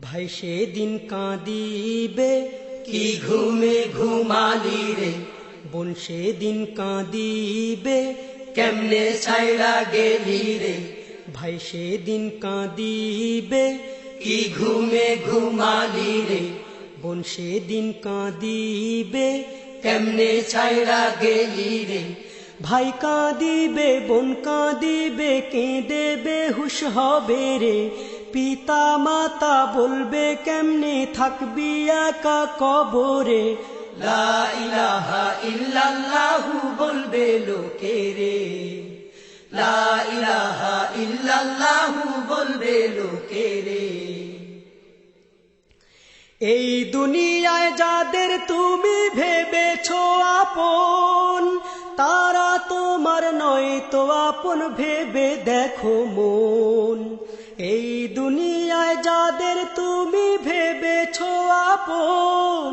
ভাই সেদিন কাঁদিবে কি ঘুমে ঘুমালি রে, বোন সেদিন কাঁদিবে কেমনে ছাইড়া গেলি রে। ভাই সেদিন কাঁদিবে কি ঘুমে ঘুমালি রে, বোন সেদিন কাঁদিবে কেমনে ছাইড়া গেলি রে। ভাই কাঁদিবে বোন কাঁদিবে কেঁদে বেহুশ হবে রে, পিতা মাতা বলবে কেমনে থাকবি একা কবরে। লা ইলাহা ইল্লাল্লাহু বলবে লোকে রে, লা ইলাহা ইল্লাল্লাহু বলবে লোকে রে। এই দুনিয়ায় যাদের তুমি ভেবেছো আপন, তারা তোমার নয় তো আপন ভেবে দেখো মন। এই দুনিয়ায় যাদের তুমি ভেবেছো আপন,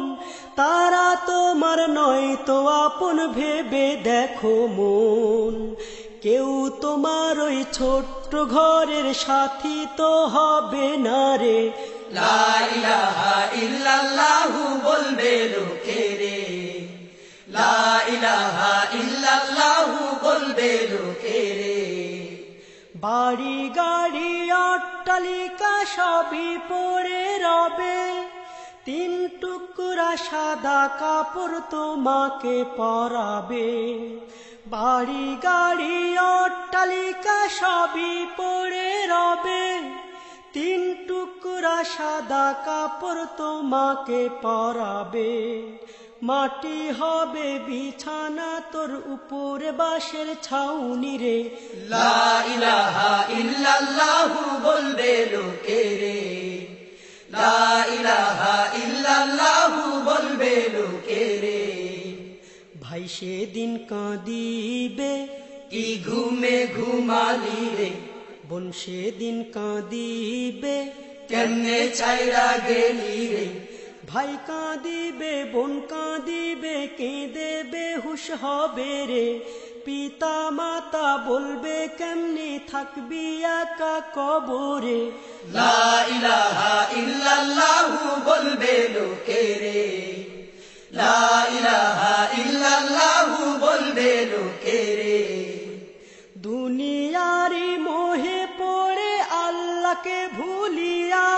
তারা তোমার নয় তো আপন ভেবে দেখো মন। কেউ তোমার ওই ছোট্ট ঘরের সাথী তো হবে না রে। লা ইলাহা ইল্লাল্লাহু বলবে লোকে রে, লা ইলাহা ইল্লাল্লাহু বলবে লোকে রে। বাড়ি গাড়ি অট্টালিকা সবই পড়ে রবে, তিন টুকরা সাদা কাপড় তোমাকে পরাবে। বাড়ি গাড়ি অট্টালিকা সবই পড়ে রবে, তিন টুকরা সাদা কাপড় তোমাকে পরাবে। মাটি হবে বিছানা তোর উপরে বাঁশের ছাউনি রে। লা ইলাহা ইল্লাল্লাহু বলবে লোকে রে, লা ইলাহা ইল্লাল্লাহু বলবে লোকে রে। ভাই সেদিন কাঁদিবে কি ঘুমে ঘুমালি রে, বোন সেদিন কাঁদিবে কেমনে ছাইড়া গেলি রে। ভাই কাঁদিবে বোন কাঁদিবে কেঁদে বেহুশ হবে রে, পিতা মাতা বলবে কেমনে থাকবি একা কবরে। লা ইলাহা ইল্লাল্লাহু বলবে লোকে রে, লা ইলাহা ইল্লাল্লাহু বলবে লোকে রে। দুনিয়ারি মোহে পড়ে আল্লাহকে ভুলিয়া,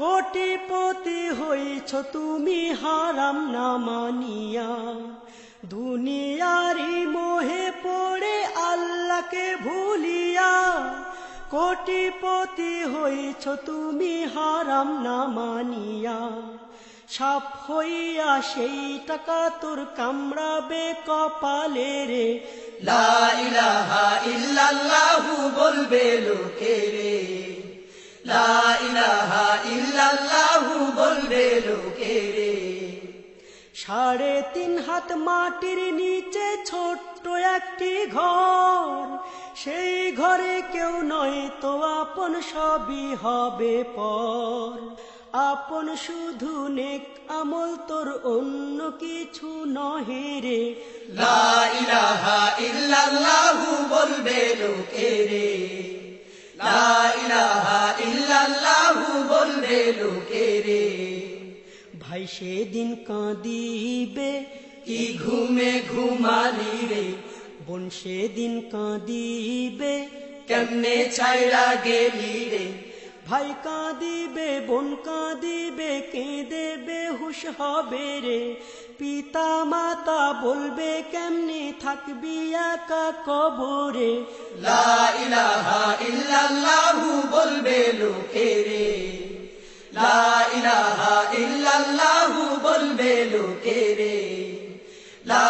কোটিপতি হইছ তুমি হারাম না মানিয়া। দুনিয়ারি মোহে পড়ে আল্লাহকে ভুলিয়া, কোটিপতি হইছ তুমি হারাম না মানিয়া। সাপ হইয়া সেই টাকা তোর কামড়াবে কপালে রে। লা ইলাহা ইল্লাল্লাহু বলবে লোকে রে, লা ইলাহা ইল্লাল্লাহু বলবে লোকে রে। 3.5 হাত মাটির নিচে ছোট্ট একটি ঘর, সেই ঘরে কেউ নয় তো আপন সবই হবে পর। আপন শুধু নেক আমল তোর অন্য কিছু নহে রে। লা ইলাহা ইল্লাল্লাহু বলবে লোকে রে, লা ইলাহা ইল্লাল্লাহু বলবে লোকে রে। ভাই সেদিন কাঁদিবে কি ঘুমে ঘুমালি রে, বোন সেদিন কাঁদিবে কেমনে ছাইড়া গেলি রে। ভাই কাঁদিবে বোন কাঁদিবে কেঁদে বেহুশ হবে রে, পিতা মাতা বলবে কেমনে থাকবি একা কবরে। লা ইলাহা ইল্লাল্লাহু বলবে লোকে রে, লা ইলাহা ইল্লাল্লাহু বলবে লোকে রে, লা